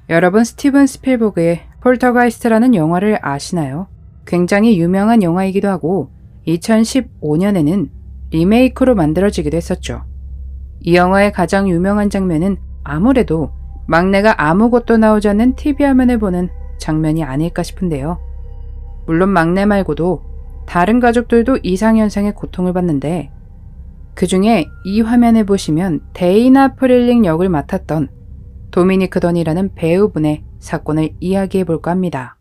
여러분 스티븐 스필버그의 폴터가이스트라는 영화를 아시나요? 굉장히 유명한 영화이기도 하고 2015년에는 리메이크로 만들어지기도 했었죠. 이 영화의 가장 유명한 장면은 아무래도 막내가 아무것도 나오지 않는 TV 화면을 보는 장면이 아닐까 싶은데요. 물론 막내 말고도 다른 가족들도 이상현상의 고통을 받는데 그 중에 이 화면을 보시면 데이나 프릴링 역을 맡았던 도미니크 던이라는 배우분의 사건을 이야기해 볼까 합니다.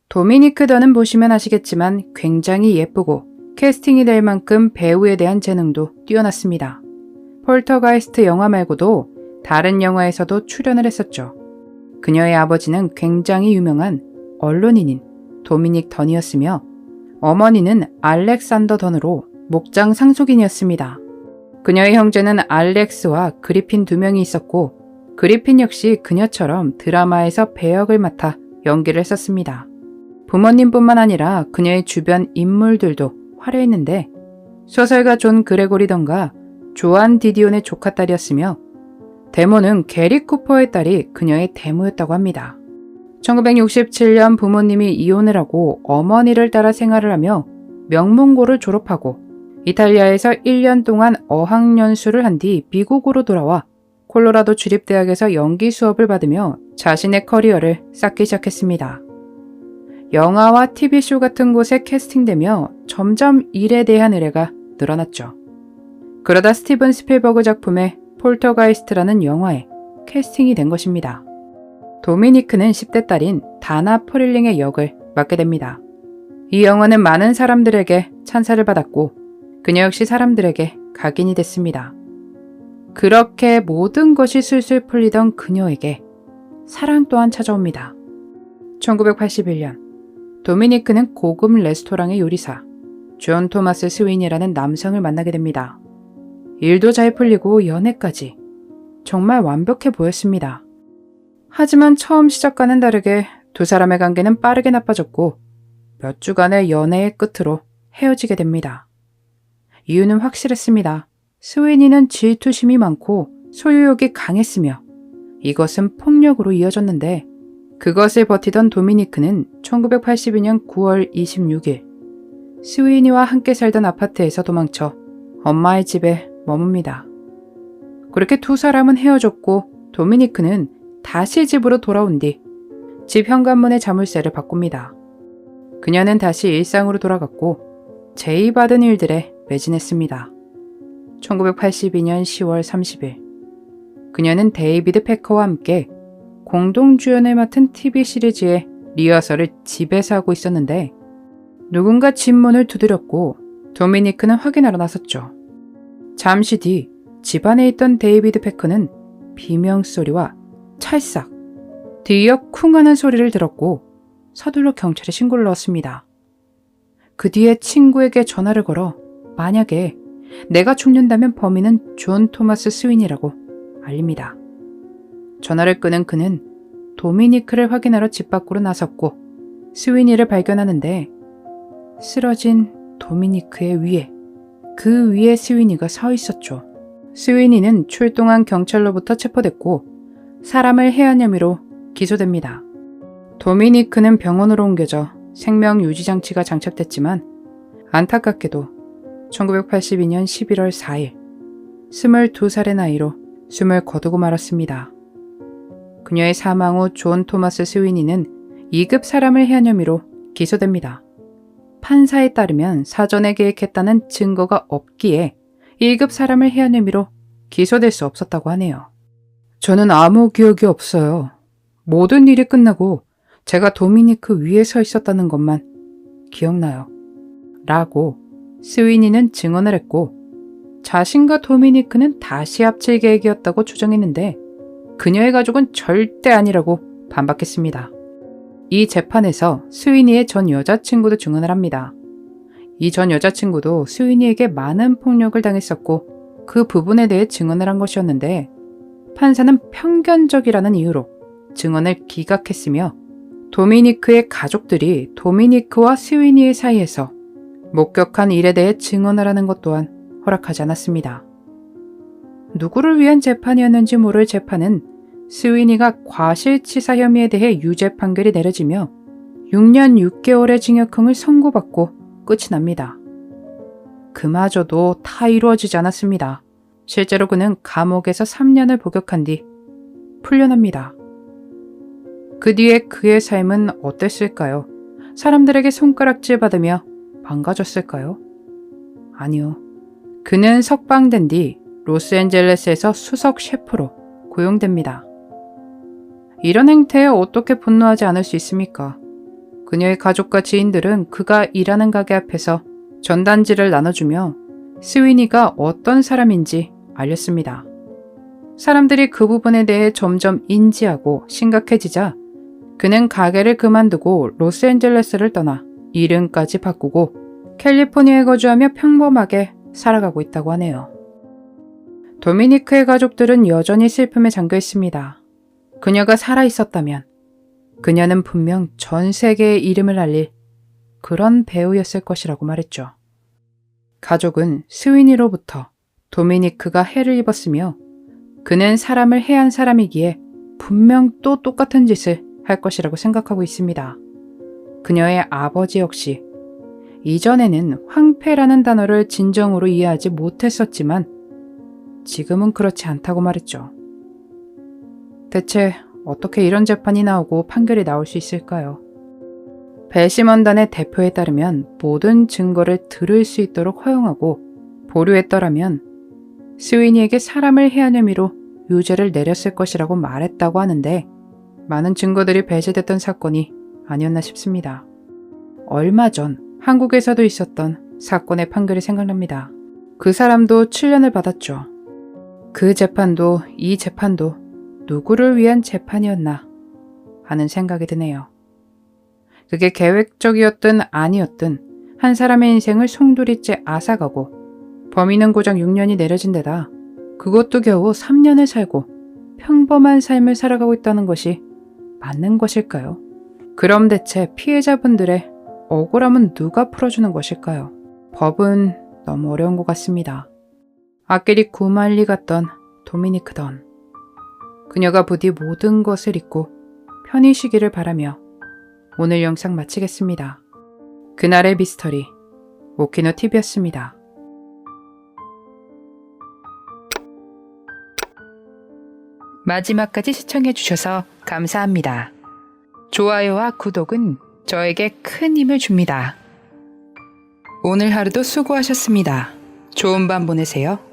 도미니크 던은 보시면 아시겠지만 굉장히 예쁘고 캐스팅이 될 만큼 배우에 대한 재능도 뛰어났습니다. 폴터가이스트 영화 말고도 다른 영화에서도 출연을 했었죠. 그녀의 아버지는 굉장히 유명한 언론인인 도미닉 던이었으며 어머니는 알렉산더 던으로 목장 상속인이었습니다. 그녀의 형제는 알렉스와 그리핀 2명이 있었고 그리핀 역시 그녀처럼 드라마에서 배역을 맡아 연기를 했었습니다. 부모님뿐만 아니라 그녀의 주변 인물들도 화려했는데 소설가 존 그레고리 던과 조안 디디온의 조카딸이었으며 데모는 게리 쿠퍼의 딸이 그녀의 데모였다고 합니다. 1967년 부모님이 이혼을 하고 어머니를 따라 생활을 하며 명문고를 졸업하고 이탈리아에서 1년 동안 어학연수를 한 뒤 미국으로 돌아와 콜로라도 주립대학에서 연기 수업을 받으며 자신의 커리어를 쌓기 시작했습니다. 영화와 TV쇼 같은 곳에 캐스팅되며 점점 일에 대한 의뢰가 늘어났죠. 그러다 스티븐 스필버그 작품의 폴터가이스트라는 영화에 캐스팅이 된 것입니다. 도미니크는 10대 딸인 다나 프릴링의 역을 맡게 됩니다. 이 영화는 많은 사람들에게 찬사를 받았고 그녀 역시 사람들에게 각인이 됐습니다. 그렇게 모든 것이 술술 풀리던 그녀에게 사랑 또한 찾아옵니다. 1981년 도미니크는 고급 레스토랑의 요리사 존 토마스 스윈이라는 남성을 만나게 됩니다. 일도 잘 풀리고 연애까지 정말 완벽해 보였습니다. 하지만 처음 시작과는 다르게 두 사람의 관계는 빠르게 나빠졌고 몇 주간의 연애의 끝으로 헤어지게 됩니다. 이유는 확실했습니다. 스윈이는 질투심이 많고 소유욕이 강했으며 이것은 폭력으로 이어졌는데 그것을 버티던 도미니크는 1982년 9월 26일 스윈이와 함께 살던 아파트에서 도망쳐 엄마의 집에 머뭅니다. 그렇게 두 사람은 헤어졌고 도미니크는 다시 집으로 돌아온 뒤 집 현관문의 자물쇠를 바꿉니다. 그녀는 다시 일상으로 돌아갔고 제의받은 일들에 매진했습니다. 1982년 10월 30일 그녀는 데이비드 패커와 함께 공동주연을 맡은 TV 시리즈의 리허설을 집에서 하고 있었는데 누군가 집 문을 두드렸고 도미니크는 확인하러 나섰죠. 잠시 뒤 집안에 있던 데이비드 패커는 비명소리와 찰싹, 뒤이어 쿵 하는 소리를 들었고 서둘러 경찰에 신고를 넣었습니다. 그 뒤에 친구에게 전화를 걸어 만약에 내가 죽는다면 범인은 존 토마스 스윈이라고 알립니다. 전화를 끊은 그는 도미니크를 확인하러 집 밖으로 나섰고 스윈이를 발견하는데 쓰러진 도미니크의 위에 그 위에 스윈이가 서 있었죠. 스윈이는 출동한 경찰로부터 체포됐고 사람을 해한 혐의로 기소됩니다. 도미니크는 병원으로 옮겨져 생명유지장치가 장착됐지만 안타깝게도 1982년 11월 4일 22살의 나이로 숨을 거두고 말았습니다. 그녀의 사망 후 존 토마스 스위니는 2급 사람을 해한 혐의로 기소됩니다. 판사에 따르면 사전에 계획했다는 증거가 없기에 1급 사람을 해한 혐의로 기소될 수 없었다고 하네요. 저는 아무 기억이 없어요. 모든 일이 끝나고 제가 도미니크 위에 서 있었다는 것만 기억나요. 라고 스위니는 증언을 했고 자신과 도미니크는 다시 합칠 계획이었다고 주장했는데 그녀의 가족은 절대 아니라고 반박했습니다. 이 재판에서 스위니의 전 여자친구도 증언을 합니다. 이 전 여자친구도 스위니에게 많은 폭력을 당했었고 그 부분에 대해 증언을 한 것이었는데 판사는 편견적이라는 이유로 증언을 기각했으며 도미니크의 가족들이 도미니크와 스위니의 사이에서 목격한 일에 대해 증언을 하는 것 또한 허락하지 않았습니다. 누구를 위한 재판이었는지 모를 재판은 스위니가 과실치사 혐의에 대해 유죄 판결이 내려지며 6년 6개월의 징역형을 선고받고 끝이 납니다. 그마저도 다 이루어지지 않았습니다. 실제로 그는 감옥에서 3년을 복역한 뒤 풀려납니다. 그 뒤에 그의 삶은 어땠을까요? 사람들에게 손가락질 받으며 망가졌을까요? 아니요. 그는 석방된 뒤 로스앤젤레스에서 수석 셰프로 고용됩니다. 이런 행태에 어떻게 분노하지 않을 수 있습니까? 그녀의 가족과 지인들은 그가 일하는 가게 앞에서 전단지를 나눠주며 스위니가 어떤 사람인지 알렸습니다. 사람들이 그 부분에 대해 점점 인지하고 심각해지자 그는 가게를 그만두고 로스앤젤레스를 떠나 이름까지 바꾸고 캘리포니아에 거주하며 평범하게 살아가고 있다고 하네요. 도미니크의 가족들은 여전히 슬픔에 잠겨 있습니다. 그녀가 살아있었다면 그녀는 분명 전 세계의 이름을 알릴 그런 배우였을 것이라고 말했죠. 가족은 스위니로부터 도미니크가 해를 입었으며 그는 사람을 해한 사람이기에 분명 또 똑같은 짓을 할 것이라고 생각하고 있습니다. 그녀의 아버지 역시 이전에는 황폐라는 단어를 진정으로 이해하지 못했었지만 지금은 그렇지 않다고 말했죠. 대체 어떻게 이런 재판이 나오고 판결이 나올 수 있을까요? 배심원단의 대표에 따르면 모든 증거를 들을 수 있도록 허용하고 보류했더라면 스위니에게 사람을 해한 혐의로 유죄를 내렸을 것이라고 말했다고 하는데 많은 증거들이 배제됐던 사건이 아니었나 싶습니다. 얼마 전 한국에서도 있었던 사건의 판결이 생각납니다. 그 사람도 7년을 받았죠. 그 재판도 이 재판도 누구를 위한 재판이었나 하는 생각이 드네요. 그게 계획적이었든 아니었든 한 사람의 인생을 송두리째 앗아가고 범인은 고작 6년이 내려진 데다 그것도 겨우 3년을 살고 평범한 삶을 살아가고 있다는 것이 맞는 것일까요? 그럼 대체 피해자분들의 억울함은 누가 풀어주는 것일까요? 법은 너무 어려운 것 같습니다. 아끼리 구말리 갔던 도미니크 던. 그녀가 부디 모든 것을 잊고 편히 쉬기를 바라며 오늘 영상 마치겠습니다. 그날의 미스터리 오키노TV였습니다. 마지막까지 시청해주셔서 감사합니다. 좋아요와 구독은 저에게 큰 힘을 줍니다. 오늘 하루도 수고하셨습니다. 좋은 밤 보내세요.